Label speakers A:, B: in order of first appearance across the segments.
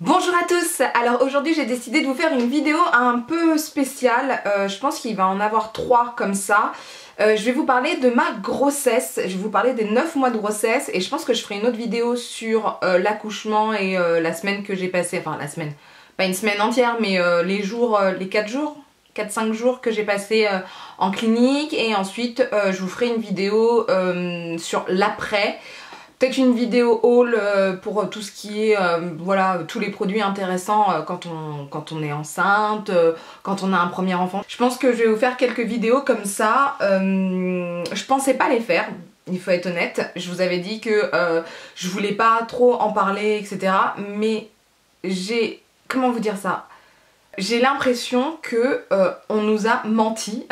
A: Bonjour à tous. Alors aujourd'hui j'ai décidé de vous faire une vidéo un peu spéciale. Je pense qu'il va en avoir 3 comme ça. Je vais vous parler de ma grossesse, je vais vous parler des 9 mois de grossesse et je pense que je ferai une autre vidéo sur l'accouchement et la semaine que j'ai passée, enfin la semaine, pas une semaine entière mais les jours, les 4-5 jours que j'ai passé en clinique, et ensuite je vous ferai une vidéo sur l'après. Peut-être une vidéo haul pour tout ce qui est, voilà, tous les produits intéressants quand on est enceinte, quand on a un premier enfant. Je pense que je vais vous faire quelques vidéos comme ça. Je pensais pas les faire, il faut être honnête. Je vous avais dit que je voulais pas trop en parler, etc. Mais j'ai... comment vous dire ça ? J'ai l'impression que on nous a menti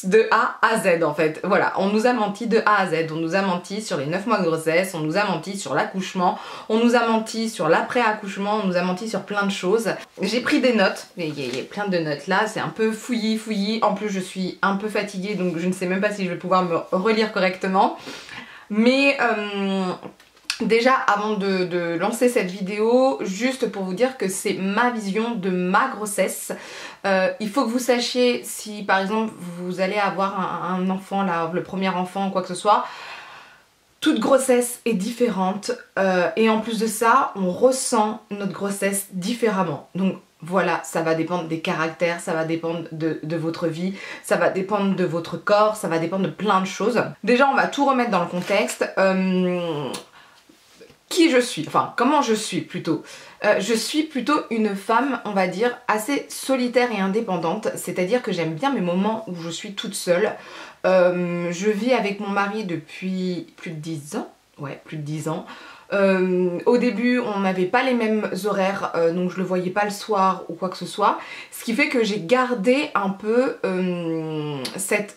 A: de A à Z en fait. Voilà, on nous a menti de A à Z. On nous a menti sur les 9 mois de grossesse, on nous a menti sur l'accouchement, on nous a menti sur l'après-accouchement, on nous a menti sur plein de choses. J'ai pris des notes, il y a plein de notes là, c'est un peu fouillis. En plus je suis un peu fatiguée donc je ne sais même pas si je vais pouvoir me relire correctement. Mais... déjà avant de lancer cette vidéo, juste pour vous dire que c'est ma vision de ma grossesse. Il faut que vous sachiez si par exemple vous allez avoir un enfant, là, le premier enfant ou quoi que ce soit, toute grossesse est différente et en plus de ça on ressent notre grossesse différemment. Donc voilà, ça va dépendre des caractères, ça va dépendre de votre vie, ça va dépendre de votre corps, ça va dépendre de plein de choses. Déjà on va tout remettre dans le contexte. Qui je suis, enfin comment je suis plutôt. Je suis plutôt une femme, on va dire, assez solitaire et indépendante, c'est-à-dire que j'aime bien mes moments où je suis toute seule. Je vis avec mon mari depuis plus de 10 ans, ouais, plus de 10 ans. Au début on n'avait pas les mêmes horaires, donc je le voyais pas le soir ou quoi que ce soit, ce qui fait que j'ai gardé un peu cette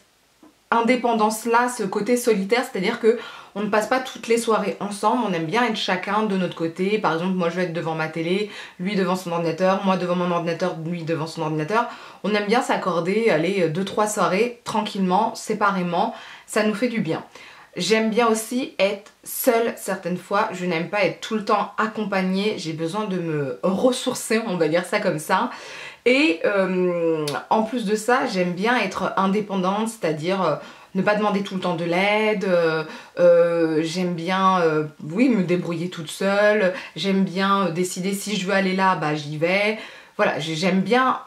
A: indépendance là, ce côté solitaire, c'est-à-dire que on ne passe pas toutes les soirées ensemble, on aime bien être chacun de notre côté. Par exemple moi je vais être devant ma télé, lui devant son ordinateur, moi devant mon ordinateur, lui devant son ordinateur. On aime bien s'accorder, aller 2-3 soirées tranquillement, séparément, ça nous fait du bien. J'aime bien aussi être seule certaines fois, je n'aime pas être tout le temps accompagnée, j'ai besoin de me ressourcer, on va dire ça comme ça. Et en plus de ça, j'aime bien être indépendante, c'est-à-dire ne pas demander tout le temps de l'aide, j'aime bien oui, me débrouiller toute seule, j'aime bien décider si je veux aller là, bah j'y vais. Voilà, j'aime bien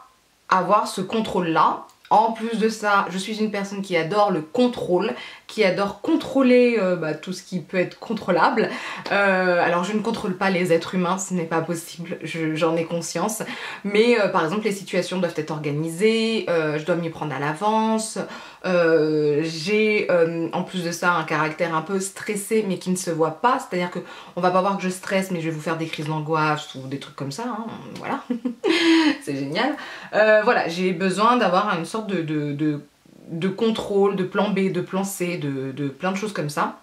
A: avoir ce contrôle-là. En plus de ça, je suis une personne qui adore le contrôle, qui adore contrôler tout ce qui peut être contrôlable. Alors je ne contrôle pas les êtres humains, ce n'est pas possible, j'en ai conscience. Mais par exemple les situations doivent être organisées, je dois m'y prendre à l'avance. J'ai en plus de ça un caractère un peu stressé mais qui ne se voit pas. C'est-à-dire que on va pas voir que je stresse mais je vais vous faire des crises d'angoisse ou des trucs comme ça, hein, voilà. C'est génial. Voilà, j'ai besoin d'avoir une sorte de contrôle, de plan B, de plan C, de plein de choses comme ça.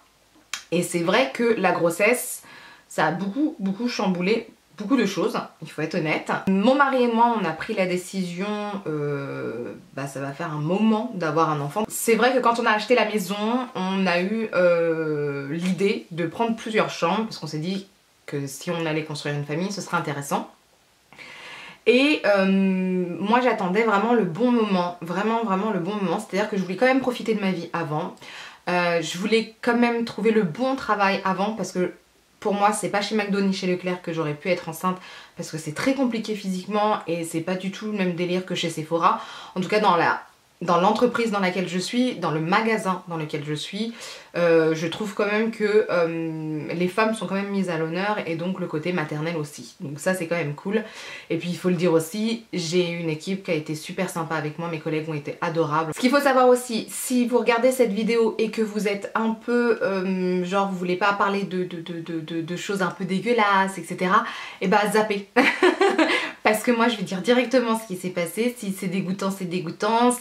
A: Et c'est vrai que la grossesse, ça a beaucoup chamboulé beaucoup de choses, il faut être honnête. Mon mari et moi, on a pris la décision, ça va faire un moment d'avoir un enfant. C'est vrai que quand on a acheté la maison, on a eu l'idée de prendre plusieurs chambres, parce qu'on s'est dit que si on allait construire une famille, ce serait intéressant. Et moi j'attendais vraiment le bon moment, vraiment le bon moment, c'est-à-dire que je voulais quand même profiter de ma vie avant. Je voulais quand même trouver le bon travail avant, parce que pour moi c'est pas chez McDo ni chez Leclerc que j'aurais pu être enceinte, parce que c'est très compliqué physiquement et c'est pas du tout le même délire que chez Sephora. En tout cas dans l'entreprise dans laquelle je suis, dans le magasin dans lequel je suis, je trouve quand même que les femmes sont quand même mises à l'honneur, et donc le côté maternel aussi. Donc ça c'est quand même cool. Et puis il faut le dire aussi, j'ai une équipe qui a été super sympa avec moi, mes collègues ont été adorables. Ce qu'il faut savoir aussi, si vous regardez cette vidéo et que vous êtes un peu genre vous voulez pas parler de choses un peu dégueulasses, etc. et bah zappez. Parce que moi je vais dire directement ce qui s'est passé. Si c'est dégoûtant, c'est dégoûtant.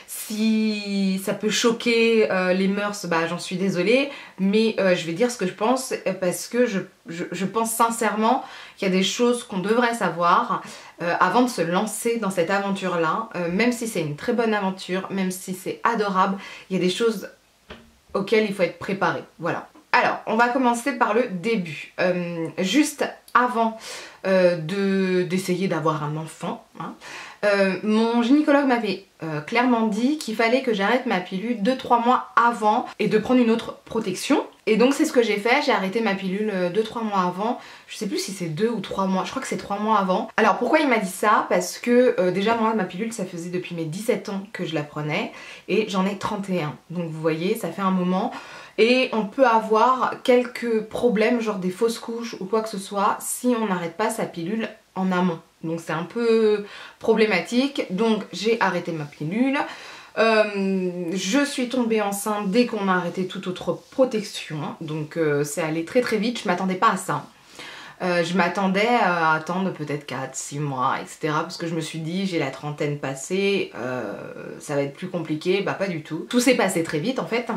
A: Si ça peut choquer les mœurs, bah j'en suis désolée. Mais je vais dire ce que je pense, parce que je pense sincèrement qu'il y a des choses qu'on devrait savoir avant de se lancer dans cette aventure-là. Même si c'est une très bonne aventure, même si c'est adorable, il y a des choses auxquelles il faut être préparé. Voilà. Alors, on va commencer par le début. Juste avant d'essayer d'avoir un enfant, hein, mon gynécologue m'avait clairement dit qu'il fallait que j'arrête ma pilule 2-3 mois avant et de prendre une autre protection. Et donc c'est ce que j'ai fait, j'ai arrêté ma pilule 2-3 mois avant. Je sais plus si c'est 2 ou 3 mois, je crois que c'est 3 mois avant. Alors pourquoi il m'a dit ça? Parce que déjà moi ma pilule ça faisait depuis mes 17 ans que je la prenais et j'en ai 31. Donc vous voyez ça fait un moment. Et on peut avoir quelques problèmes, genre des fausses couches ou quoi que ce soit, si on n'arrête pas sa pilule en amont. Donc c'est un peu problématique. Donc j'ai arrêté ma pilule. Je suis tombée enceinte dès qu'on a arrêté toute autre protection. Donc c'est allé très très vite, je m'attendais pas à ça. Je m'attendais à attendre peut-être 4-6 mois, etc. Parce que je me suis dit, j'ai la trentaine passée, ça va être plus compliqué. Bah pas du tout. Tout s'est passé très vite en fait.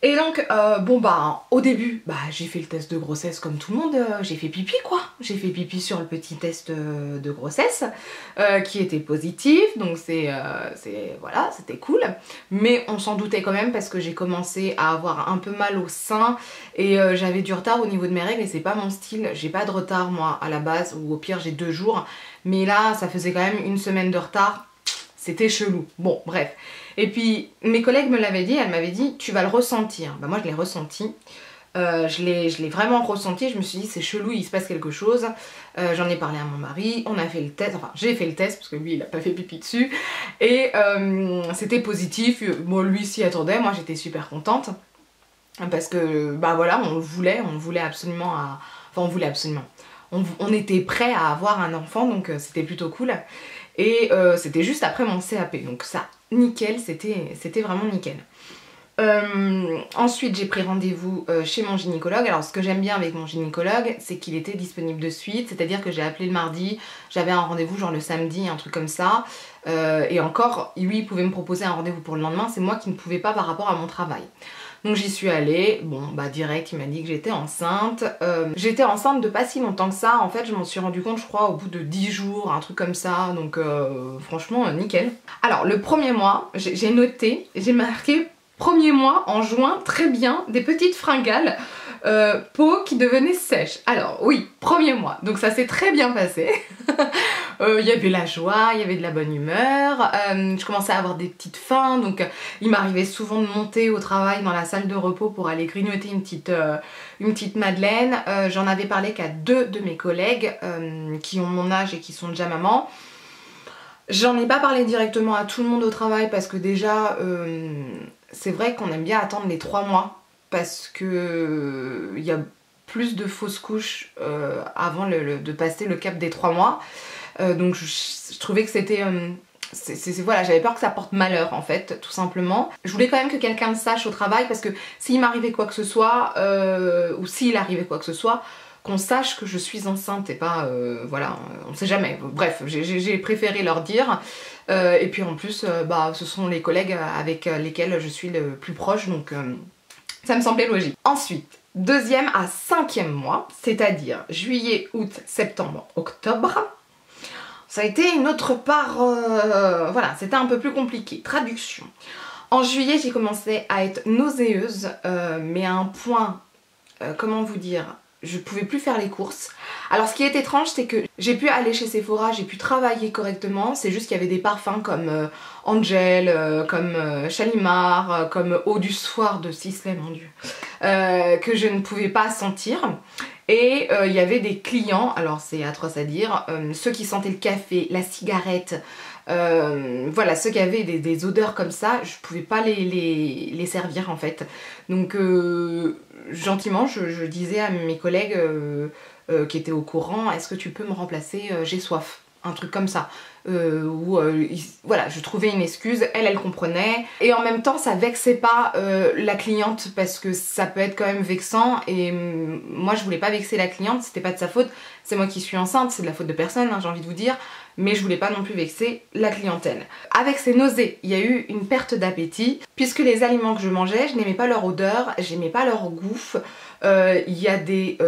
A: Et donc, bon bah, au début, bah j'ai fait le test de grossesse comme tout le monde, j'ai fait pipi quoi. J'ai fait pipi sur le petit test de grossesse, qui était positif, donc voilà, c'était cool. Mais on s'en doutait quand même parce que j'ai commencé à avoir un peu mal au sein et j'avais du retard au niveau de mes règles et c'est pas mon style. J'ai pas de retard moi à la base, ou au pire j'ai 2 jours. Mais là, ça faisait quand même une semaine de retard. C'était chelou. Bon, bref. Et puis, mes collègues me l'avaient dit, elles m'avaient dit, tu vas le ressentir. Bah moi, je l'ai ressenti. Je l'ai vraiment ressenti. Je me suis dit, c'est chelou, il se passe quelque chose. J'en ai parlé à mon mari, on a fait le test. Enfin, j'ai fait le test, parce que lui, il a pas fait pipi dessus. Et c'était positif. Bon, lui s'y attendait. Moi, j'étais super contente. Parce que, bah voilà, on voulait absolument à... Enfin, on voulait absolument. On était prêts à avoir un enfant, donc c'était plutôt cool. Et c'était juste après mon CAP, donc ça, nickel, c'était vraiment nickel. Ensuite j'ai pris rendez-vous chez mon gynécologue. Alors ce que j'aime bien avec mon gynécologue, c'est qu'il était disponible de suite, c'est-à-dire que j'ai appelé le mardi, j'avais un rendez-vous genre le samedi, un truc comme ça. Et encore, lui il pouvait me proposer un rendez-vous pour le lendemain, c'est moi qui ne pouvais pas par rapport à mon travail. Donc j'y suis allée, bon bah direct il m'a dit que j'étais enceinte. J'étais enceinte de pas si longtemps que ça, en fait je m'en suis rendu compte je crois au bout de 10 jours, un truc comme ça, donc franchement nickel. Alors le premier mois, j'ai noté, j'ai marqué premier mois en juin, très bien, des petites fringales, peau qui devenait sèche. Alors oui, premier mois, donc ça s'est très bien passé. Il y avait la joie, il y avait de la bonne humeur, je commençais à avoir des petites faims, donc il m'arrivait souvent de monter au travail dans la salle de repos pour aller grignoter une petite madeleine. J'en avais parlé qu'à 2 de mes collègues qui ont mon âge et qui sont déjà mamans. J'en ai pas parlé directement à tout le monde au travail parce que déjà c'est vrai qu'on aime bien attendre les 3 mois parce que il y a plus de fausses couches avant de passer le cap des 3 mois. Donc je trouvais que c'était... voilà, j'avais peur que ça porte malheur en fait, tout simplement. Je voulais quand même que quelqu'un le sache au travail parce que s'il m'arrivait quoi que ce soit, ou s'il arrivait quoi que ce soit, qu'on sache que je suis enceinte et pas... voilà, on sait jamais. Bref, j'ai préféré leur dire. Et puis en plus, bah, ce sont les collègues avec lesquels je suis le plus proche, donc ça me semblait logique. Ensuite, 2e à 5e mois, c'est-à-dire juillet, août, septembre, octobre, ça a été une autre part, voilà, c'était un peu plus compliqué. Traduction. En juillet, j'ai commencé à être nauséeuse, mais à un point, comment vous dire, je pouvais plus faire les courses. Alors ce qui est étrange, c'est que j'ai pu aller chez Sephora, j'ai pu travailler correctement, c'est juste qu'il y avait des parfums comme Angel, comme Shalimar, comme Eau du Soir de Sisley, mon dieu, que je ne pouvais pas sentir. Et il y avait des clients, alors c'est atroce à dire, ceux qui sentaient le café, la cigarette, voilà, ceux qui avaient des odeurs comme ça, je pouvais pas les servir en fait. Donc gentiment je disais à mes collègues qui étaient au courant, est-ce que tu peux me remplacer, j'ai soif, un truc comme ça. Voilà, je trouvais une excuse, elle comprenait, et en même temps ça vexait pas la cliente parce que ça peut être quand même vexant, et moi je voulais pas vexer la cliente, c'était pas de sa faute, c'est moi qui suis enceinte, c'est de la faute de personne, hein, j'ai envie de vous dire, mais je voulais pas non plus vexer la clientèle. Avec ces nausées, il y a eu une perte d'appétit, puisque les aliments que je mangeais, je n'aimais pas leur odeur, j'aimais pas leur goût, il y a des...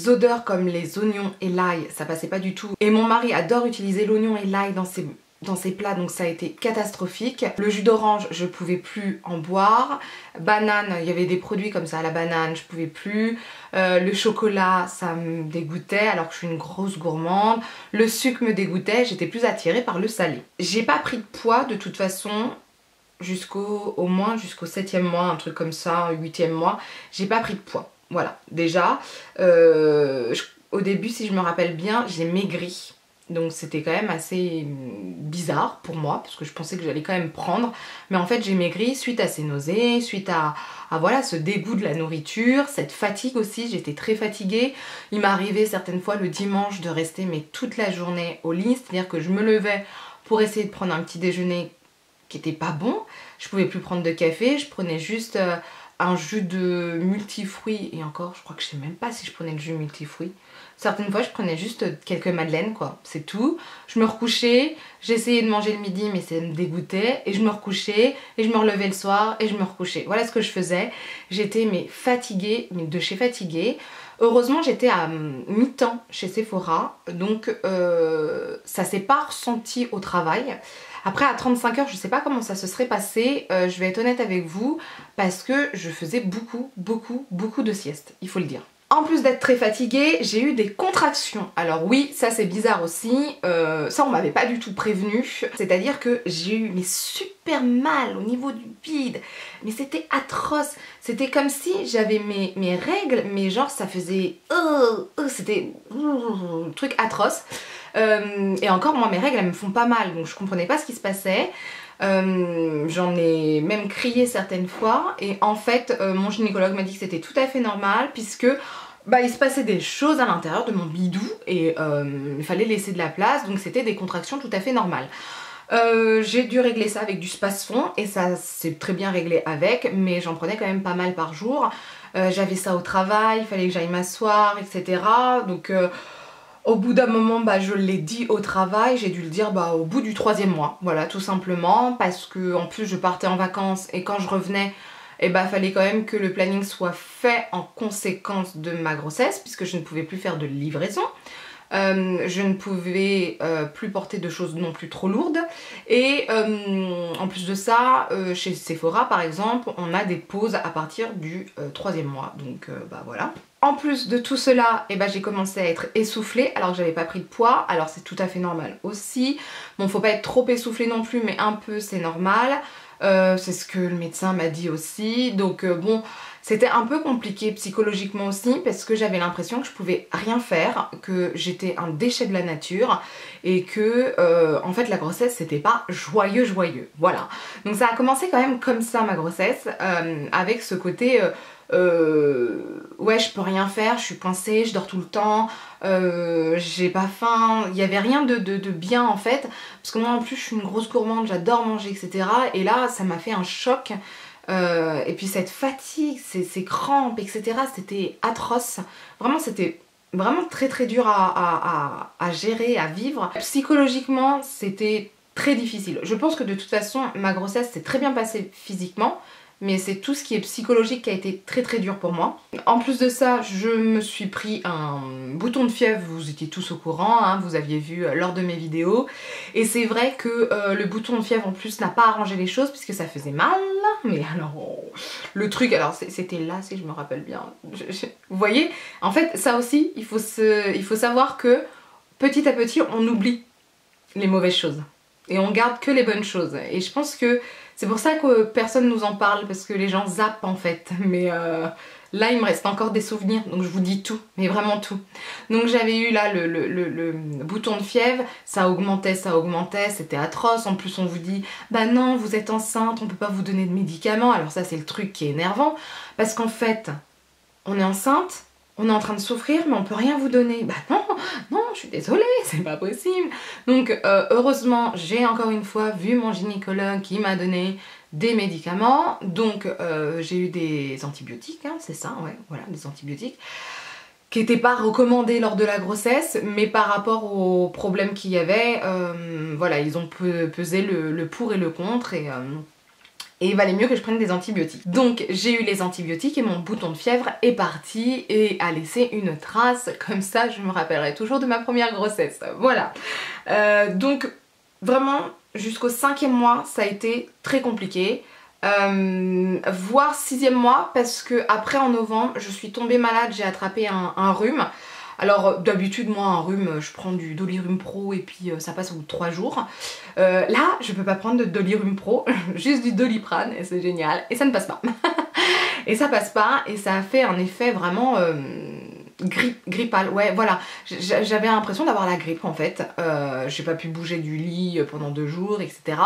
A: odeurs comme les oignons et l'ail, ça passait pas du tout. Et mon mari adore utiliser l'oignon et l'ail dans ses dans ces plats, donc ça a été catastrophique. Le jus d'orange, je pouvais plus en boire. Banane, il y avait des produits comme ça, la banane, je pouvais plus. Le chocolat, ça me dégoûtait alors que je suis une grosse gourmande. Le sucre me dégoûtait, j'étais plus attirée par le salé. J'ai pas pris de poids de toute façon au moins jusqu'au 7e mois, un truc comme ça, 8e mois. J'ai pas pris de poids, voilà. Déjà, au début, si je me rappelle bien, j'ai maigri. Donc c'était quand même assez bizarre pour moi parce que je pensais que j'allais quand même prendre. Mais en fait j'ai maigri suite à ces nausées, suite à voilà, ce dégoût de la nourriture, cette fatigue aussi, j'étais très fatiguée. Il m'arrivait certaines fois le dimanche de rester mais toute la journée au lit, c'est-à-dire que je me levais pour essayer de prendre un petit déjeuner qui était pas bon. Je pouvais plus prendre de café, je prenais juste un jus de multifruits et encore je crois que je sais même pas si je prenais le jus multifruits. Certaines fois je prenais juste quelques madeleines quoi, c'est tout. Je me recouchais, j'essayais de manger le midi mais ça me dégoûtait et je me recouchais et je me relevais le soir et je me recouchais. Voilà ce que je faisais. J'étais mais fatiguée, mais de chez fatiguée. Heureusement j'étais à mi-temps chez Sephora donc ça s'est pas ressenti au travail. Après à 35 heures je sais pas comment ça se serait passé, je vais être honnête avec vous parce que je faisais beaucoup de siestes, il faut le dire. En plus d'être très fatiguée, j'ai eu des contractions. Alors oui, ça c'est bizarre aussi, ça on m'avait pas du tout prévenu. C'est-à-dire que j'ai eu mais super mal au niveau du bide, mais c'était atroce. C'était comme si j'avais mes règles, mais genre ça faisait... c'était un truc atroce. Et encore moi mes règles elles me font pas mal, donc je comprenais pas ce qui se passait. J'en ai même crié certaines fois et en fait mon gynécologue m'a dit que c'était tout à fait normal puisque bah, il se passait des choses à l'intérieur de mon bidou et il fallait laisser de la place, donc c'était des contractions tout à fait normales. J'ai dû régler ça avec du Spasfon et ça s'est très bien réglé avec, mais j'en prenais quand même pas mal par jour. J'avais ça au travail, il fallait que j'aille m'asseoir, etc. Donc au bout d'un moment, bah, je l'ai dit au travail, j'ai dû le dire au bout du 3e mois, voilà, tout simplement, parce que en plus je partais en vacances et quand je revenais, fallait quand même que le planning soit fait en conséquence de ma grossesse, puisque je ne pouvais plus faire de livraison. Je ne pouvais plus porter de choses non plus trop lourdes et en plus de ça chez Sephora par exemple on a des pauses à partir du 3e mois donc voilà. En plus de tout cela j'ai commencé à être essoufflée alors que j'avais pas pris de poids, alors c'est tout à fait normal aussi. Bon faut pas être trop essoufflé non plus mais un peu c'est normal. C'est ce que le médecin m'a dit aussi, donc bon c'était un peu compliqué psychologiquement aussi parce que j'avais l'impression que je pouvais rien faire, que j'étais un déchet de la nature et que en fait la grossesse c'était pas joyeux, voilà. Donc ça a commencé quand même comme ça ma grossesse, avec ce côté ouais je peux rien faire, je suis coincée, je dors tout le temps, j'ai pas faim, il y avait rien de bien en fait, parce que moi en plus je suis une grosse gourmande, j'adore manger etc. Et là ça m'a fait un choc, et puis cette fatigue, ces crampes etc. c'était atroce, vraiment c'était vraiment très dur à gérer, à vivre. Psychologiquement c'était très difficile. Je pense que de toute façon ma grossesse s'est très bien passée physiquement, mais c'est tout ce qui est psychologique qui a été très dur pour moi. En plus de ça, je me suis pris un bouton de fièvre, vous étiez tous au courant, hein, vous aviez vu lors de mes vidéos. Et c'est vrai que le bouton de fièvre en plus n'a pas arrangé les choses puisque ça faisait mal. Mais alors, le truc, alors c'était là si je me rappelle bien. Vous voyez, en fait ça aussi, il faut savoir que petit à petit on oublie les mauvaises choses. Et on garde que les bonnes choses. Et je pense que c'est pour ça que personne nous en parle, parce que les gens zappent en fait. Mais là il me reste encore des souvenirs, donc je vous dis tout, mais vraiment tout. Donc j'avais eu là le bouton de fièvre, ça augmentait, c'était atroce. En plus on vous dit, bah non vous êtes enceinte, on peut pas vous donner de médicaments. Alors ça c'est le truc qui est énervant, parce qu'en fait on est enceinte, on est en train de souffrir mais on peut rien vous donner. Bah non, je suis désolée, c'est pas possible. Donc heureusement j'ai encore une fois vu mon gynécologue qui m'a donné des médicaments. Donc j'ai eu des antibiotiques, hein, c'est ça, ouais, voilà, des antibiotiques qui n'étaient pas recommandés lors de la grossesse, mais par rapport aux problèmes qu'il y avait, voilà, ils ont pesé le pour et le contre et il valait mieux que je prenne des antibiotiques. Donc j'ai eu les antibiotiques et mon bouton de fièvre est parti et a laissé une trace, comme ça je me rappellerai toujours de ma première grossesse. Voilà. Donc vraiment jusqu'au 5e mois ça a été très compliqué. Voire 6e mois, parce que après en novembre je suis tombée malade, j'ai attrapé un rhume. Alors d'habitude moi un rhume je prends du Dolirum Pro et puis ça passe au bout de 3 jours. Là je peux pas prendre de Dolirum Pro, juste du Doliprane et c'est génial et ça ne passe pas. Et ça passe pas et ça a fait un effet vraiment grippal, ouais voilà. J'avais l'impression d'avoir la grippe en fait. J'ai pas pu bouger du lit pendant 2 jours, etc.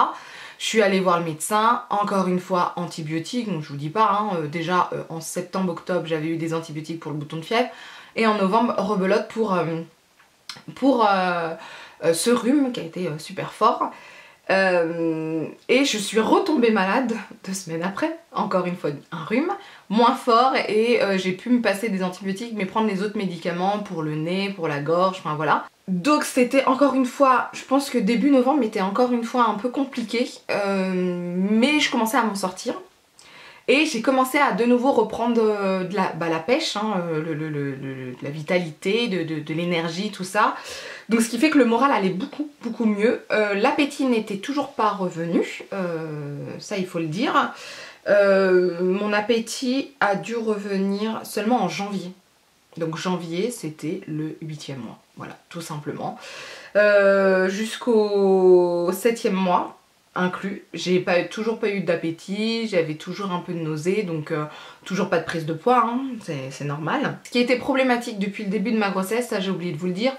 A: Je suis allée voir le médecin, encore une fois antibiotiques, donc je vous dis pas, hein, déjà en septembre-octobre j'avais eu des antibiotiques pour le bouton de fièvre, et en novembre rebelote pour ce rhume qui a été super fort. Et je suis retombée malade 2 semaines après, encore une fois un rhume, moins fort, et j'ai pu me passer des antibiotiques mais prendre les autres médicaments pour le nez, pour la gorge, enfin voilà. Donc c'était encore une fois, je pense que début novembre était encore une fois un peu compliqué, mais je commençais à m'en sortir. Et j'ai commencé à de nouveau reprendre la pêche, hein, la vitalité, de l'énergie, tout ça. Donc ce qui fait que le moral allait beaucoup mieux. L'appétit n'était toujours pas revenu, ça il faut le dire. Mon appétit a dû revenir seulement en janvier. Donc janvier c'était le 8e mois, voilà, tout simplement. Jusqu'au 7e mois inclus, j'ai toujours pas eu d'appétit, j'avais toujours un peu de nausée, donc toujours pas de prise de poids, hein, c'est normal. Ce qui était problématique depuis le début de ma grossesse, ça j'ai oublié de vous le dire,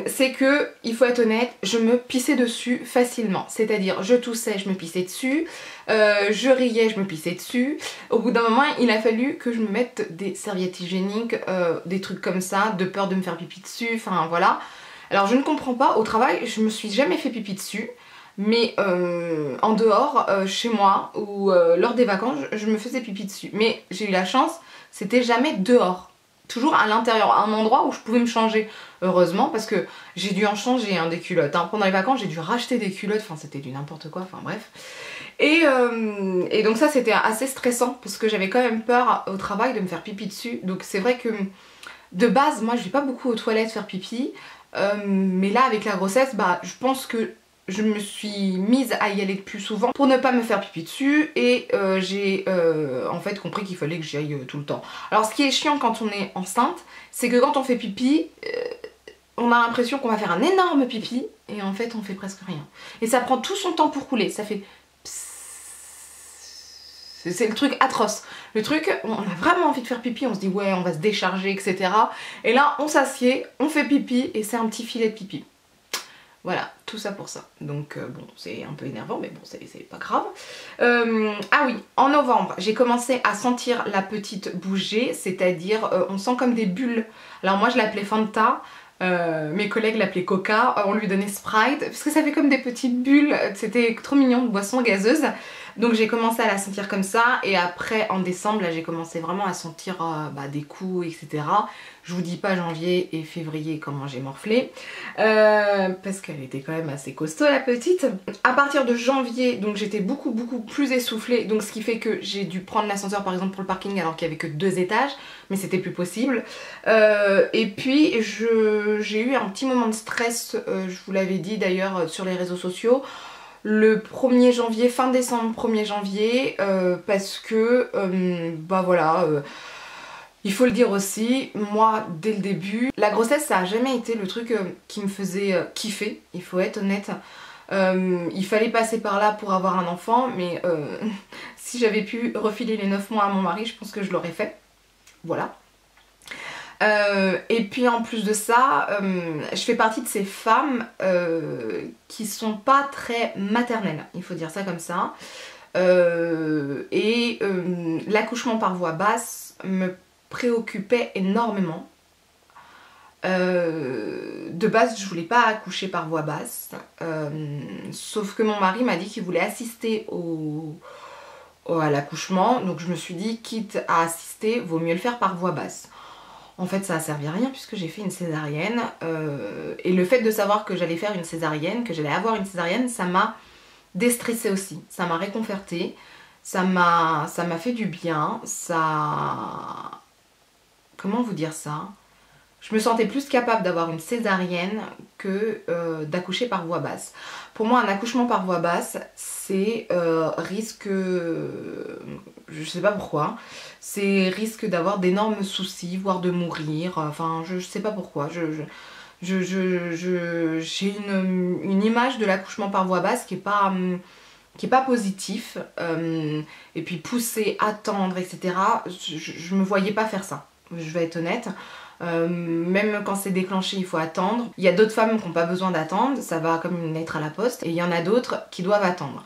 A: c'est que, il faut être honnête, je me pissais dessus facilement. C'est-à-dire, je toussais, je me pissais dessus, je riais, je me pissais dessus. Au bout d'un moment, il a fallu que je me mette des serviettes hygiéniques, des trucs comme ça, de peur de me faire pipi dessus, enfin voilà. Alors je ne comprends pas, au travail, je me suis jamais fait pipi dessus. Mais en dehors, chez moi, ou lors des vacances, je me faisais pipi dessus. Mais j'ai eu la chance, c'était jamais dehors. Toujours à l'intérieur, à un endroit où je pouvais me changer. Heureusement, parce que j'ai dû en changer hein, des culottes. Hein. Pendant les vacances, j'ai dû racheter des culottes, enfin c'était du n'importe quoi, enfin bref. Et donc ça c'était assez stressant, parce que j'avais quand même peur au travail de me faire pipi dessus. Donc c'est vrai que de base, moi je vais pas beaucoup aux toilettes faire pipi. Mais là avec la grossesse, bah je pense que je me suis mise à y aller plus souvent pour ne pas me faire pipi dessus, et j'ai en fait compris qu'il fallait que j'y aille tout le temps. Alors ce qui est chiant quand on est enceinte, c'est que quand on fait pipi, on a l'impression qu'on va faire un énorme pipi et en fait on fait presque rien. Et ça prend tout son temps pour couler, ça fait... C'est le truc atroce. Le truc, on a vraiment envie de faire pipi, on se dit ouais on va se décharger, etc. Et là on s'assied, on fait pipi et c'est un petit filet de pipi. Voilà, tout ça pour ça. Donc bon, c'est un peu énervant, mais bon, c'est pas grave. Ah oui, en novembre, j'ai commencé à sentir la petite bouger, c'est-à-dire on sent comme des bulles. Alors moi je l'appelais Fanta, mes collègues l'appelaient Coca, on lui donnait Sprite, parce que ça fait comme des petites bulles, c'était trop mignon, de boisson gazeuse. Donc j'ai commencé à la sentir comme ça, et après en décembre là j'ai commencé vraiment à sentir des coups, etc. Je vous dis pas janvier et février comment j'ai morflé, parce qu'elle était quand même assez costaud la petite. À partir de janvier donc j'étais beaucoup plus essoufflée, donc ce qui fait que j'ai dû prendre l'ascenseur par exemple pour le parking alors qu'il n'y avait que 2 étages, mais c'était plus possible. Et puis j'ai eu un petit moment de stress, je vous l'avais dit d'ailleurs sur les réseaux sociaux, le 1er janvier, fin décembre, 1er janvier, parce que, voilà, il faut le dire aussi, moi, dès le début, la grossesse, ça a jamais été le truc qui me faisait kiffer, il faut être honnête. Il fallait passer par là pour avoir un enfant, mais si j'avais pu refiler les 9 mois à mon mari, je pense que je l'aurais fait. Voilà. Et puis en plus de ça, je fais partie de ces femmes qui sont pas très maternelles, il faut dire ça comme ça. L'accouchement par voie basse me préoccupait énormément. De base je voulais pas accoucher par voie basse, sauf que mon mari m'a dit qu'il voulait assister à l'accouchement, donc je me suis dit quitte à assister, vaut mieux le faire par voie basse. En fait ça a servi à rien puisque j'ai fait une césarienne, et le fait de savoir que j'allais faire une césarienne, que j'allais avoir une césarienne, ça m'a déstressée aussi, ça m'a réconfortée, ça m'a fait du bien, ça... Comment vous dire ça? je me sentais plus capable d'avoir une césarienne que d'accoucher par voie basse. Pour moi, un accouchement par voie basse, c'est risque, je sais pas pourquoi, c'est risque d'avoir d'énormes soucis, voire de mourir, enfin je sais pas pourquoi. J'ai une image de l'accouchement par voie basse qui est pas positif, et puis pousser, attendre, etc. Je me voyais pas faire ça, je vais être honnête. Même quand c'est déclenché, il faut attendre. Il y a d'autres femmes qui n'ont pas besoin d'attendre, ça va comme une lettre à la poste, et il y en a d'autres qui doivent attendre.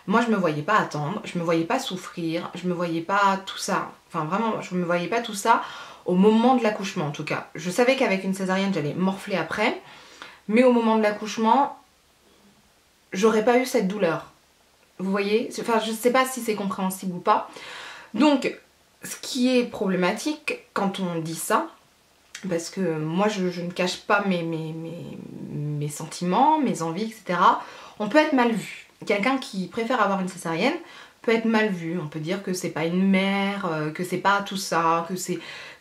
A: Moi, je me voyais pas attendre, je me voyais pas souffrir, je me voyais pas tout ça. Enfin, vraiment, je me voyais pas tout ça au moment de l'accouchement en tout cas. Je savais qu'avec une césarienne, j'allais morfler après, mais au moment de l'accouchement, j'aurais pas eu cette douleur. Vous voyez? Enfin, je sais pas si c'est compréhensible ou pas. Donc, ce qui est problématique quand on dit ça, parce que moi je ne cache pas mes sentiments, mes envies, etc. On peut être mal vu. Quelqu'un qui préfère avoir une césarienne peut être mal vu. On peut dire que c'est pas une mère, que c'est pas tout ça,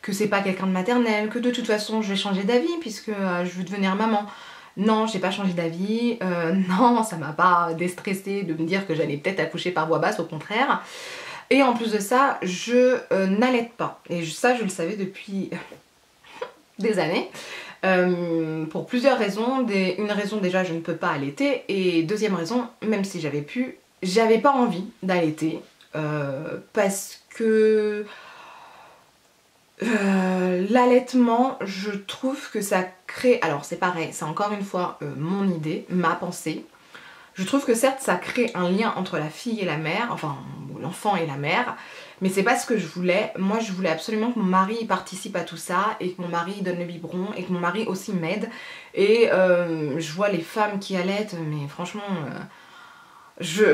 A: que c'est pas quelqu'un de maternel, que de toute façon je vais changer d'avis puisque je veux devenir maman. Non, j'ai pas changé d'avis, non, ça m'a pas déstressée de me dire que j'allais peut-être accoucher par voie basse, au contraire. Et en plus de ça, je n'allaite pas. Et ça, je le savais depuis des années, pour plusieurs raisons. Une raison déjà, je ne peux pas allaiter, et deuxième raison, même si j'avais pu, j'avais pas envie d'allaiter, parce que l'allaitement, je trouve que ça crée, alors c'est pareil, c'est encore une fois mon idée, ma pensée. Je trouve que certes ça crée un lien entre la fille et la mère, enfin l'enfant et la mère, mais c'est pas ce que je voulais. Moi je voulais absolument que mon mari participe à tout ça, et que mon mari donne le biberon, et que mon mari aussi m'aide. Et je vois les femmes qui allaitent, mais franchement, je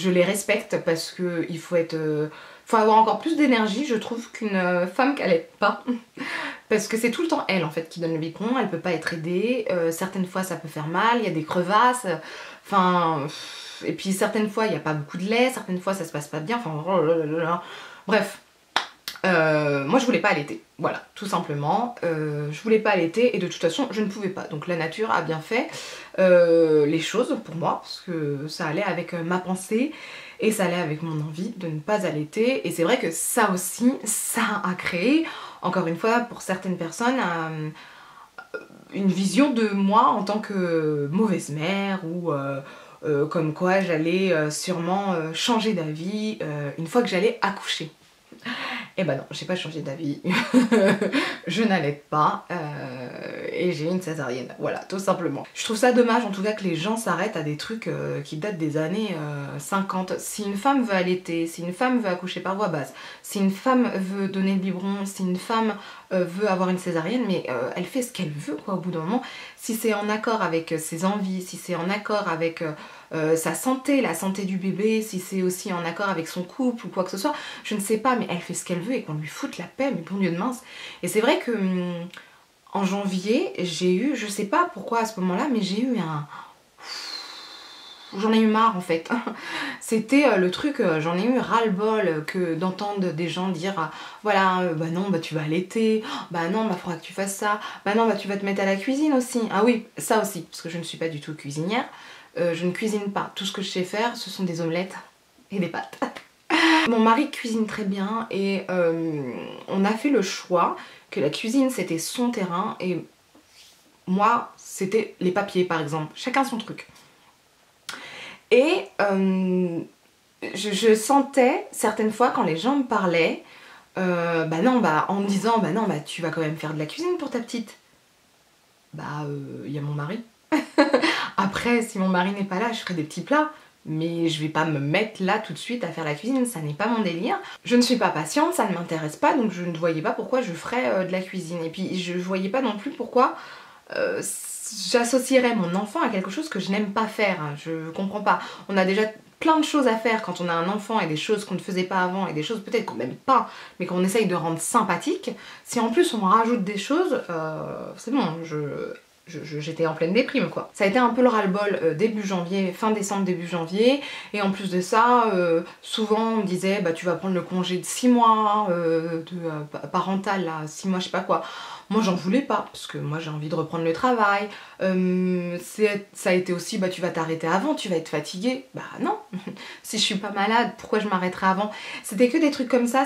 A: les respecte, parce que il faut avoir encore plus d'énergie, je trouve, qu'une femme qui allaite pas. Parce que c'est tout le temps elle en fait qui donne le biberon, elle peut pas être aidée, certaines fois ça peut faire mal, il y a des crevasses, enfin... Et puis certaines fois il n'y a pas beaucoup de lait, certaines fois ça se passe pas bien, enfin... Bref, moi je voulais pas allaiter, voilà, tout simplement. Je voulais pas allaiter, et de toute façon je ne pouvais pas. Donc la nature a bien fait les choses pour moi, parce que ça allait avec ma pensée, et ça allait avec mon envie de ne pas allaiter. Et c'est vrai que ça aussi, ça a créé, encore une fois, pour certaines personnes, une vision de moi en tant que mauvaise mère, ou comme quoi j'allais sûrement changer d'avis une fois que j'allais accoucher. Et bah non, j'ai pas changé d'avis, je n'allaite pas, et j'ai une césarienne, voilà, tout simplement. Je trouve ça dommage en tout cas que les gens s'arrêtent à des trucs qui datent des années 50. Si une femme veut allaiter, si une femme veut accoucher par voie basse, si une femme veut donner le biberon, si une femme veut avoir une césarienne, mais elle fait ce qu'elle veut quoi au bout d'un moment. Si c'est en accord avec ses envies, si c'est en accord avec... sa santé, la santé du bébé, si c'est aussi en accord avec son couple ou quoi que ce soit, je ne sais pas, mais elle fait ce qu'elle veut, et qu'on lui foute la paix, mais bon Dieu de mince. Et c'est vrai que en janvier, j'ai eu, je sais pas pourquoi à ce moment-là, mais j'ai eu un... J'en ai eu marre en fait. C'était le truc, j'en ai eu ras-le-bol que d'entendre des gens dire voilà, bah non, bah tu vas allaiter, bah non, bah faudra que tu fasses ça, bah non, bah tu vas te mettre à la cuisine aussi. Ah oui, ça aussi, parce que je ne suis pas du tout cuisinière. Je ne cuisine pas. Tout ce que je sais faire, ce sont des omelettes et des pâtes. Mon mari cuisine très bien, et on a fait le choix que la cuisine c'était son terrain, et moi c'était les papiers par exemple. Chacun son truc. Et je sentais certaines fois quand les gens me parlaient, bah non, bah en me disant bah non, bah tu vas quand même faire de la cuisine pour ta petite. Bah y a mon mari. Après, si mon mari n'est pas là, je ferai des petits plats, mais je vais pas me mettre là tout de suite à faire la cuisine, ça n'est pas mon délire. Je ne suis pas patiente, ça ne m'intéresse pas, donc je ne voyais pas pourquoi je ferais de la cuisine. Et puis je voyais pas non plus pourquoi j'associerais mon enfant à quelque chose que je n'aime pas faire. Je comprends pas. On a déjà plein de choses à faire quand on a un enfant, et des choses qu'on ne faisait pas avant, et des choses peut-être qu'on n'aime pas, mais qu'on essaye de rendre sympathiques. Si en plus on rajoute des choses, c'est bon, j'étais en pleine déprime quoi. Ça a été un peu le ras-le-bol début janvier, fin décembre, début janvier. Et en plus de ça, souvent on me disait bah tu vas prendre le congé de 6 mois parental là, 6 mois je sais pas quoi. Moi j'en voulais pas, parce que moi j'ai envie de reprendre le travail. Ça a été aussi bah tu vas t'arrêter avant, tu vas être fatiguée. Bah non, si je suis pas malade, pourquoi je m'arrêterai avant? C'était que des trucs comme ça,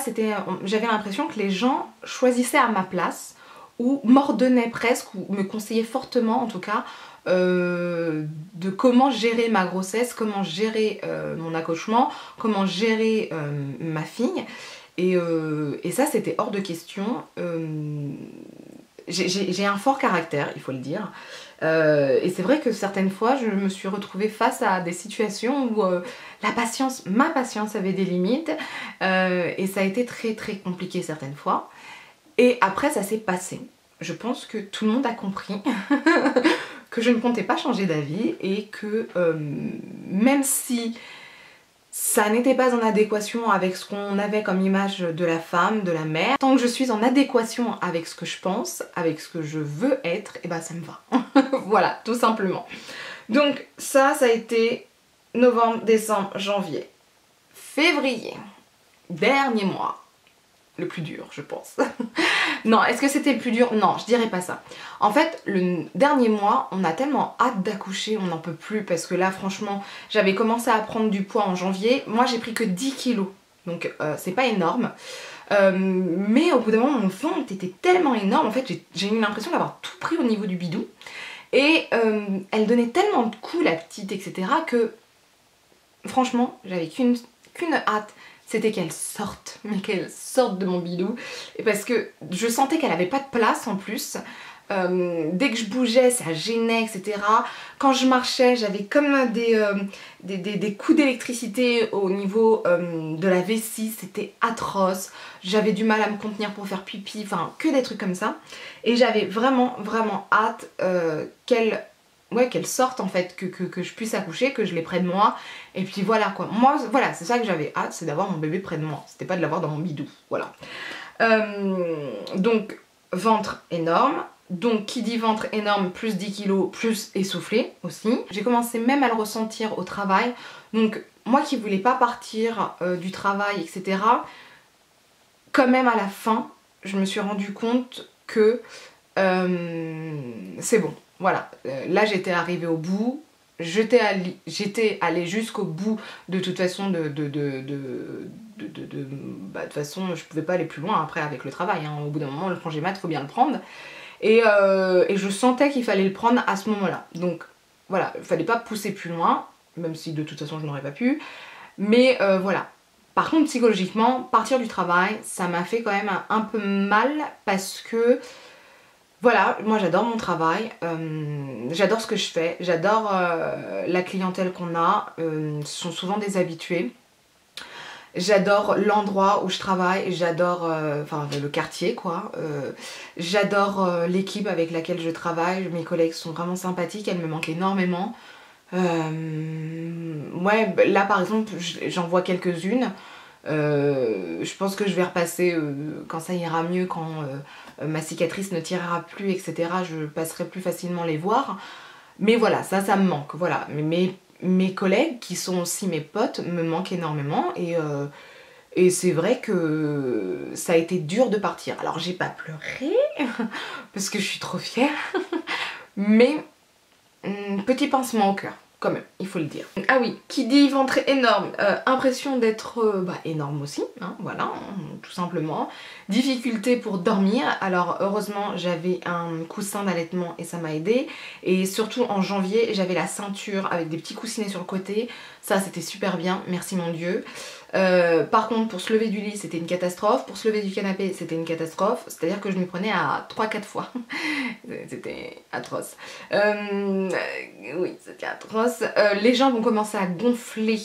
A: j'avais l'impression que les gens choisissaient à ma place, ou m'ordonnaient presque, ou me conseillaient fortement en tout cas, de comment gérer ma grossesse, comment gérer mon accouchement, comment gérer ma fille. Et ça c'était hors de question. J'ai un fort caractère, il faut le dire. Et c'est vrai que certaines fois je me suis retrouvée face à des situations où ma patience avait des limites. Et ça a été très très compliqué certaines fois. Et après ça s'est passé. Je pense que tout le monde a compris que je ne comptais pas changer d'avis et que même si ça n'était pas en adéquation avec ce qu'on avait comme image de la femme, de la mère, tant que je suis en adéquation avec ce que je pense, avec ce que je veux être, et ben ça me va. Voilà, tout simplement. Donc ça a été novembre, décembre, janvier. Février, dernier mois. Le plus dur, je pense. Non, est-ce que c'était le plus dur? Non, je dirais pas ça. En fait, le dernier mois, on a tellement hâte d'accoucher, on n'en peut plus, parce que là, franchement, j'avais commencé à prendre du poids en janvier. Moi, j'ai pris que 10 kilos, donc c'est pas énorme. Mais au bout d'un moment, mon ventre était tellement énorme, en fait, j'ai eu l'impression d'avoir tout pris au niveau du bidou. Et elle donnait tellement de coups, la petite, etc., que franchement, j'avais qu'une hâte. C'était qu'elle sorte, mais qu'elle sorte de mon bidou. Et parce que je sentais qu'elle avait pas de place en plus. Dès que je bougeais, ça gênait, etc. Quand je marchais, j'avais comme des coups d'électricité au niveau de la vessie. C'était atroce. J'avais du mal à me contenir pour faire pipi. Enfin, que des trucs comme ça. Et j'avais vraiment, vraiment hâte qu'elle sorte en fait, que je puisse accoucher, que je l'ai près de moi. Et puis voilà quoi. Moi, voilà, c'est ça que j'avais hâte, c'est d'avoir mon bébé près de moi. C'était pas de l'avoir dans mon bidou, voilà. Donc, ventre énorme. Donc, qui dit ventre énorme, plus 10 kilos, plus essoufflé aussi. J'ai commencé même à le ressentir au travail. Donc, moi qui voulais pas partir du travail, etc., quand même à la fin, je me suis rendu compte que c'est bon. Voilà, là j'étais arrivée au bout, j'étais allée jusqu'au bout de toute façon de toute façon je pouvais pas aller plus loin après avec le travail, hein. Au bout d'un moment le congé mat faut bien le prendre et je sentais qu'il fallait le prendre à ce moment là, donc voilà, il fallait pas pousser plus loin, même si de toute façon je n'aurais pas pu, mais voilà. Par contre psychologiquement, partir du travail ça m'a fait quand même un peu mal parce que voilà, moi j'adore mon travail, j'adore ce que je fais, j'adore la clientèle qu'on a, ce sont souvent des habitués. J'adore l'endroit où je travaille, j'adore enfin le quartier quoi, j'adore l'équipe avec laquelle je travaille, mes collègues sont vraiment sympathiques, elles me manquent énormément. Ouais, là par exemple j'en vois quelques-unes. Je pense que je vais repasser quand ça ira mieux, quand ma cicatrice ne tirera plus, etc. Je passerai plus facilement les voir. Mais voilà, ça me manque. Voilà. Mais mes collègues, qui sont aussi mes potes, me manquent énormément. Et c'est vrai que ça a été dur de partir. Alors j'ai pas pleuré, parce que je suis trop fière. Mais petit pincement au cœur. Quand même, il faut le dire. Ah oui, qui dit ventre énorme, impression d'être énorme aussi, hein, voilà, tout simplement. Difficulté pour dormir, alors heureusement j'avais un coussin d'allaitement et ça m'a aidé. Et surtout en janvier, j'avais la ceinture avec des petits coussinets sur le côté, ça c'était super bien, merci mon Dieu. Par contre pour se lever du lit c'était une catastrophe, pour se lever du canapé c'était une catastrophe, c'est à dire que je m'y prenais à 3-4 fois. C'était atroce. Oui c'était atroce. Les jambes ont commencé à gonfler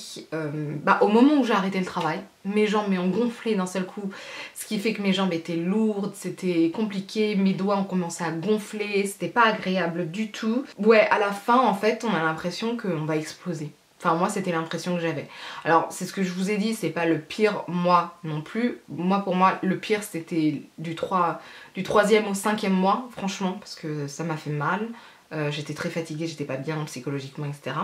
A: au moment où j'ai arrêté le travail. Mes jambes ont gonflé d'un seul coup, ce qui fait que mes jambes étaient lourdes, c'était compliqué, mes doigts ont commencé à gonfler, c'était pas agréable du tout. Ouais, à la fin en fait on a l'impression qu'on va exploser. Enfin moi c'était l'impression que j'avais. Alors c'est ce que je vous ai dit, c'est pas le pire mois non plus. Moi pour moi le pire c'était du 3e au 5e mois franchement, parce que ça m'a fait mal. J'étais très fatiguée, j'étais pas bien psychologiquement, etc.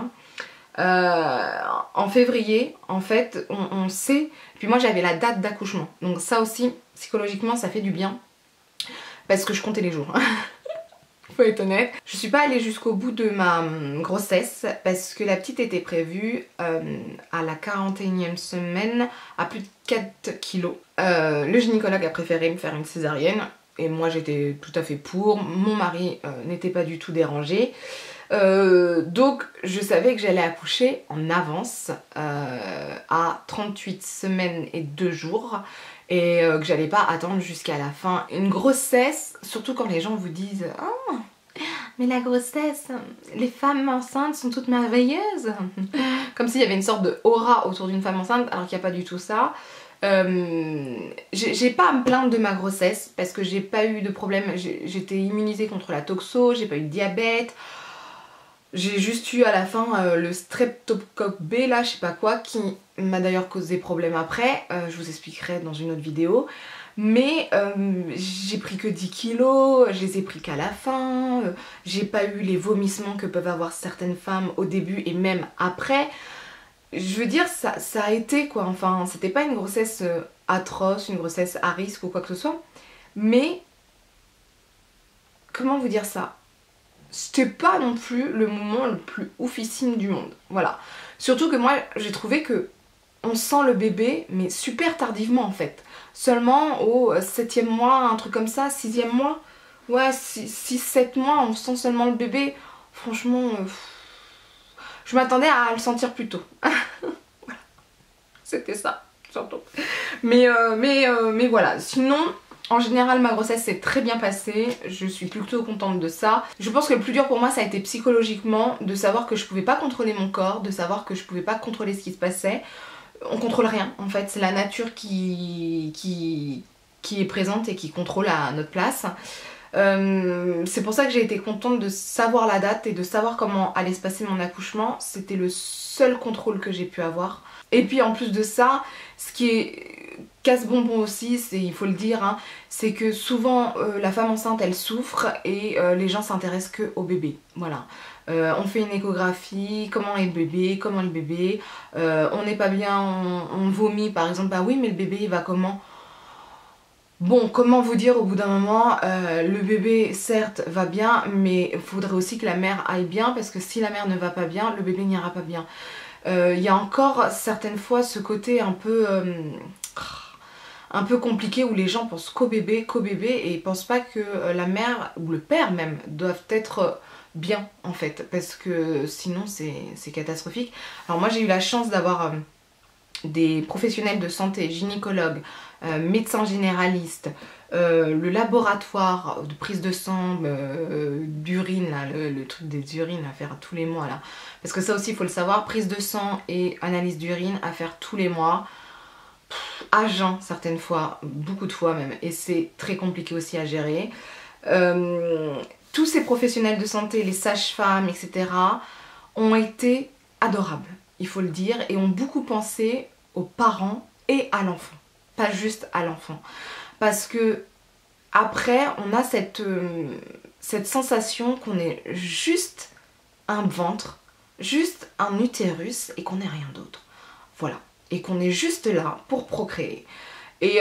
A: En février, en fait, on sait. Puis moi, j'avais la date d'accouchement. Donc ça aussi, psychologiquement, ça fait du bien. Parce que je comptais les jours. Faut être honnête. Je suis pas allée jusqu'au bout de ma grossesse parce que la petite était prévue à la 41e semaine à plus de 4 kilos. Le gynécologue a préféré me faire une césarienne et moi j'étais tout à fait pour. Mon mari n'était pas du tout dérangé. Donc je savais que j'allais accoucher en avance à 38 semaines et 2 jours et que j'allais pas attendre jusqu'à la fin. Une grossesse, surtout quand les gens vous disent « Oh, mais la grossesse, les femmes enceintes sont toutes merveilleuses !» Comme s'il y avait une sorte de aura autour d'une femme enceinte alors qu'il n'y a pas du tout ça. J'ai pas à me plaindre de ma grossesse parce que j'ai pas eu de problème. J'étais immunisée contre la toxo, j'ai pas eu de diabète. J'ai juste eu à la fin le streptocoque B là, je sais pas quoi, qui m'a d'ailleurs causé problème après, je vous expliquerai dans une autre vidéo. Mais j'ai pris que 10 kilos, je les ai pris qu'à la fin, j'ai pas eu les vomissements que peuvent avoir certaines femmes au début et même après. Je veux dire, ça a été quoi, enfin c'était pas une grossesse atroce, une grossesse à risque ou quoi que ce soit, mais comment vous dire ça? C'était pas non plus le moment le plus oufissime du monde, voilà. Surtout que moi j'ai trouvé que on sent le bébé mais super tardivement en fait. Seulement au 7e mois, un truc comme ça, 6e mois, ouais 6-7 mois on sent seulement le bébé. Franchement, je m'attendais à le sentir plus tôt. Voilà. C'était ça, surtout. Mais voilà, sinon... En général, ma grossesse s'est très bien passée, je suis plutôt contente de ça. Je pense que le plus dur pour moi, ça a été psychologiquement, de savoir que je pouvais pas contrôler mon corps, de savoir que je pouvais pas contrôler ce qui se passait. On contrôle rien, en fait, c'est la nature qui est présente et qui contrôle à notre place. C'est pour ça que j'ai été contente de savoir la date et de savoir comment allait se passer mon accouchement. C'était le seul contrôle que j'ai pu avoir. Et puis en plus de ça, ce qui est casse-bonbon aussi, il faut le dire, hein, c'est que souvent la femme enceinte elle souffre et les gens s'intéressent que au bébé. Voilà. On fait une échographie, comment est le bébé, comment est le bébé, on n'est pas bien, on vomit par exemple, bah oui mais le bébé il va comment? Bon, comment vous dire au bout d'un moment, le bébé certes va bien, mais il faudrait aussi que la mère aille bien parce que si la mère ne va pas bien, le bébé n'ira pas bien. Il y a encore certaines fois ce côté un peu compliqué où les gens pensent qu'au bébé et pensent pas que la mère ou le père même doivent être bien en fait parce que sinon c'est catastrophique. Alors moi j'ai eu la chance d'avoir des professionnels de santé, gynécologues, médecins généralistes, le laboratoire de prise de sang, d'urine, le truc des urines à faire tous les mois là. Parce que ça aussi il faut le savoir, prise de sang et analyse d'urine à faire tous les mois, à jeun certaines fois, beaucoup de fois même, et c'est très compliqué aussi à gérer. Tous ces professionnels de santé, les sages-femmes, etc. ont été adorables, il faut le dire, et ont beaucoup pensé aux parents et à l'enfant, pas juste à l'enfant. Parce que après, on a cette sensation qu'on est juste un ventre, juste un utérus et qu'on n'est rien d'autre. Voilà. Et qu'on est juste là pour procréer. Et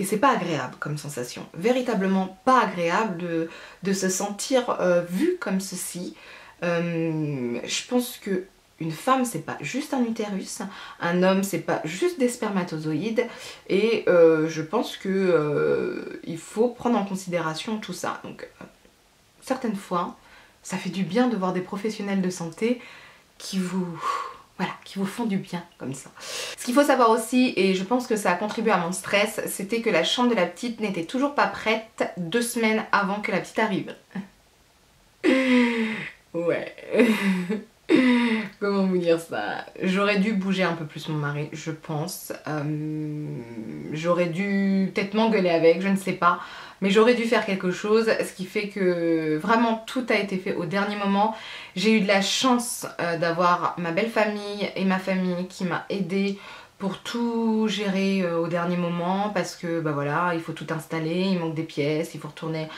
A: c'est pas agréable comme sensation. Véritablement pas agréable de se sentir vue comme ceci. Je pense que une femme c'est pas juste un utérus, un homme c'est pas juste des spermatozoïdes et je pense que il faut prendre en considération tout ça. Donc certaines fois ça fait du bien de voir des professionnels de santé qui vous font du bien comme ça. Ce qu'il faut savoir aussi, et je pense que ça a contribué à mon stress, c'était que la chambre de la petite n'était toujours pas prête 2 semaines avant que la petite arrive. Ouais. Comment vous dire ça? J'aurais dû bouger un peu plus mon mari, je pense. J'aurais dû peut-être m'engueuler avec, je ne sais pas. Mais j'aurais dû faire quelque chose, ce qui fait que vraiment tout a été fait au dernier moment. J'ai eu de la chance d'avoir ma belle famille et ma famille qui m'a aidée pour tout gérer au dernier moment. Parce que bah voilà, il faut tout installer, il manque des pièces, il faut retourner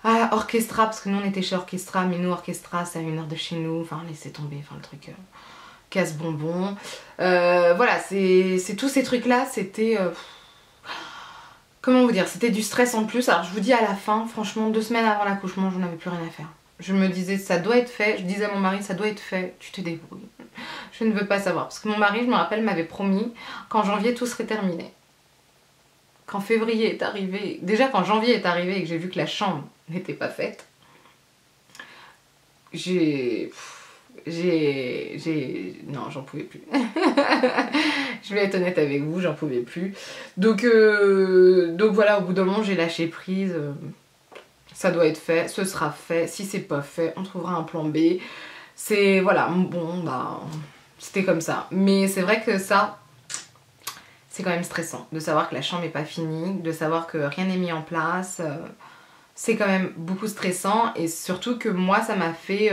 A: à Orchestra, parce que nous on était chez Orchestra, mais nous Orchestra c'est à 1 heure de chez nous, enfin laissez tomber, enfin le truc casse-bonbon. Voilà, c'est tous ces trucs là, c'était... comment vous dire, c'était du stress en plus. Alors je vous dis à la fin, franchement 2 semaines avant l'accouchement, j'en avais plus rien à faire. Je me disais ça doit être fait, je disais à mon mari ça doit être fait, tu te débrouilles. Je ne veux pas savoir, parce que mon mari, je me rappelle, m'avait promis qu'en janvier tout serait terminé. Quand février est arrivé, déjà quand janvier est arrivé et que j'ai vu que la chambre n'était pas faite, non, j'en pouvais plus. Je vais être honnête avec vous, j'en pouvais plus. Donc voilà, au bout d'un moment, j'ai lâché prise. Ça doit être fait, ce sera fait. Si c'est pas fait, on trouvera un plan B. C'est, voilà, bon, bah, c'était comme ça. Mais c'est vrai que ça, c'est quand même stressant. De savoir que la chambre n'est pas finie, de savoir que rien n'est mis en place. C'est quand même beaucoup stressant. Et surtout que moi, ça m'a fait...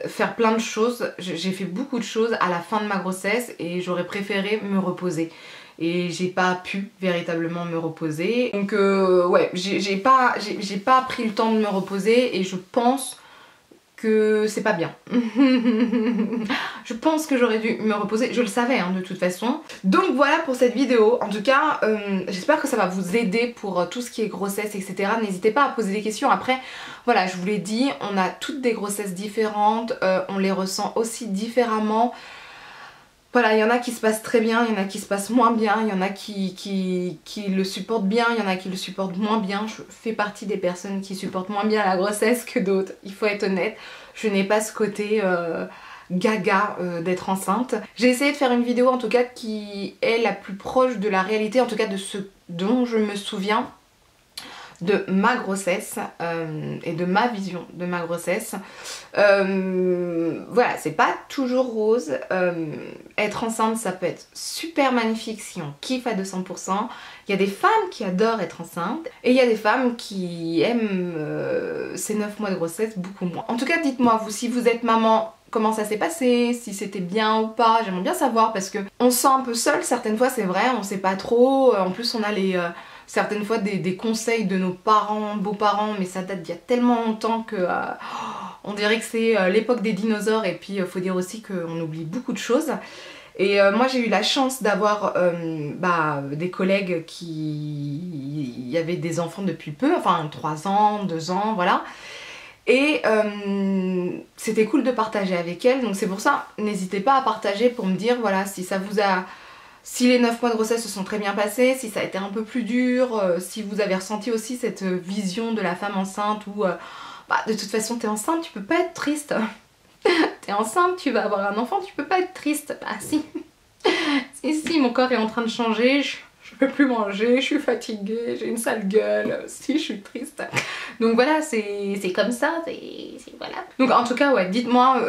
A: faire plein de choses, j'ai fait beaucoup de choses à la fin de ma grossesse et j'aurais préféré me reposer et j'ai pas pu véritablement me reposer, donc ouais, j'ai pas pris le temps de me reposer et je pense que c'est pas bien. Je pense que j'aurais dû me reposer, je le savais hein, de toute façon. Donc voilà pour cette vidéo, en tout cas j'espère que ça va vous aider pour tout ce qui est grossesse etc. N'hésitez pas à poser des questions. Après voilà, je vous l'ai dit, on a toutes des grossesses différentes, on les ressent aussi différemment. Voilà, il y en a qui se passent très bien, il y en a qui se passent moins bien, il y en a qui le supportent bien, il y en a qui le supportent moins bien. Je fais partie des personnes qui supportent moins bien la grossesse que d'autres, il faut être honnête. Je n'ai pas ce côté gaga d'être enceinte. J'ai essayé de faire une vidéo en tout cas qui est la plus proche de la réalité, en tout cas de ce dont je me souviens de ma grossesse et de ma vision de ma grossesse. Voilà, c'est pas toujours rose. Être enceinte, ça peut être super magnifique si on kiffe à 200%. Il y a des femmes qui adorent être enceintes et il y a des femmes qui aiment ces 9 mois de grossesse beaucoup moins. En tout cas, dites-moi vous, si vous êtes maman, comment ça s'est passé, si c'était bien ou pas, j'aimerais bien savoir parce que on se sent un peu seul certaines fois, c'est vrai, on sait pas trop. En plus on a les... certaines fois des conseils de nos parents, beaux-parents, mais ça date d'il y a tellement longtemps que on dirait que c'est l'époque des dinosaures et puis faut dire aussi qu'on oublie beaucoup de choses. Et moi j'ai eu la chance d'avoir des collègues qui avaient des enfants depuis peu, enfin 3 ans, 2 ans, voilà. Et c'était cool de partager avec elles, donc c'est pour ça, n'hésitez pas à partager pour me dire, voilà, si ça vous a... Si les 9 mois de grossesse se sont très bien passés, si ça a été un peu plus dur, si vous avez ressenti aussi cette vision de la femme enceinte où de toute façon t'es enceinte, tu peux pas être triste. T'es enceinte, tu vas avoir un enfant, tu peux pas être triste. Bah si. si, mon corps est en train de changer, je peux plus manger, je suis fatiguée, j'ai une sale gueule, si je suis triste. Donc voilà, c'est comme ça, voilà. Donc en tout cas ouais, dites-moi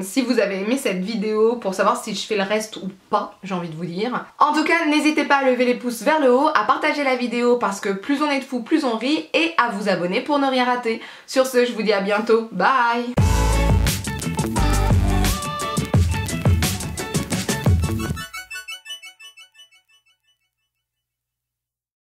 A: si vous avez aimé cette vidéo pour savoir si je fais le reste ou pas, j'ai envie de vous dire. En tout cas, n'hésitez pas à lever les pouces vers le haut, à partager la vidéo parce que plus on est de fous, plus on rit, et à vous abonner pour ne rien rater. Sur ce, je vous dis à bientôt, bye.